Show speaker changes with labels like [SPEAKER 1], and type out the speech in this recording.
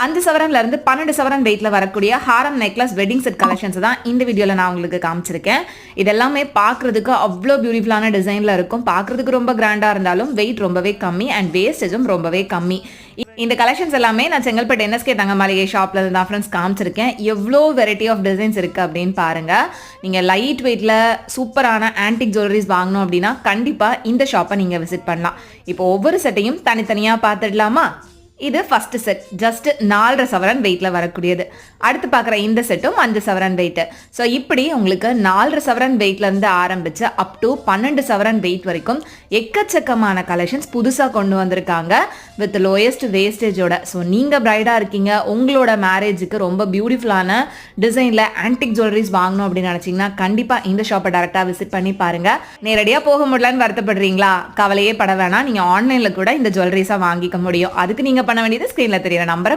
[SPEAKER 1] 5 சவரன்ல இருந்து 12 சவரன் வெயிட்ல வரக்கூடிய ஹாரம் நெக்லஸ் வெட்டிங் செட் கலெக்ஷன்ஸ் தான் இந்த வீடியோல நான் உங்களுக்கு காமிச்சிருக்கேன். இது எல்லாமே பார்க்கிறதுக்கு அவ்வளோ பியூட்டிஃபுல்லான டிசைன்ல இருக்கும். பார்க்கிறதுக்கு ரொம்ப கிராண்டா இருந்தாலும் வெயிட் ரொம்பவே கம்மி அண்ட் வேஸ்டேஜும் ரொம்பவே கம்மி. இந்த கலெக்ஷன்ஸ் எல்லாமே நான் செங்கல்பட்டு NSK தங்க மாளிகை ஷாப்ல இருந்து தான் ஃப்ரெண்ட்ஸ் காமிச்சிருக்கேன். எவ்வளோ வெரைட்டி ஆஃப் டிசைன்ஸ் இருக்கு அப்படின்னு பாருங்க. நீங்க லைட் வெயிட்ல சூப்பரான ஆன்டிக் ஜுவல்லரிஸ் வாங்கணும் அப்படின்னா கண்டிப்பா இந்த ஷாப்பை நீங்க விசிட் பண்ணலாம். இப்போ ஒவ்வொரு செட்டையும் தனித்தனியா பார்த்துடலாமா? இது ஃபர்ஸ்ட் செட் ஜஸ்ட் 4.5 சவரன் வெயிட்ல வரக்கூடியது. அடுத்து பார்க்குற இந்த செட்டும் 5 சவரன் வெயிட். ஸோ இப்படி உங்களுக்கு 4.5 சவரன் வெயிட்ல இருந்து ஆரம்பிச்சு அப் டு 12 சவரன் வெயிட் வரைக்கும் எக்கச்சக்கமான கலெக்ஷன்ஸ் புதுசாக கொண்டு வந்திருக்காங்க வித் லோயஸ்ட் வேஸ்டேஜோட. ஸோ நீங்கள் பிரைடாக இருக்கீங்க, உங்களோட மேரேஜுக்கு ரொம்ப பியூட்டிஃபுல்லான டிசைனில் ஆன்டிக் ஜுவல்லரிஸ் வாங்கணும் அப்படின்னு நினச்சிங்கன்னா கண்டிப்பாக இந்த ஷாப்பை டேரெக்டாக விசிட் பண்ணி பாருங்க. நேரடியாக போக முடியலன்னு வருத்தப்படுறீங்களா? கவலையே பட வேணாம். நீங்கள் ஆன்லைனில் கூட இந்த ஜுவல்லரிஸாக வாங்கிக்க முடியும். அதுக்கு நீங்கள் பண்ண வேண்டியது ஸ்க்ரீனில் தெரியுற நம்பரை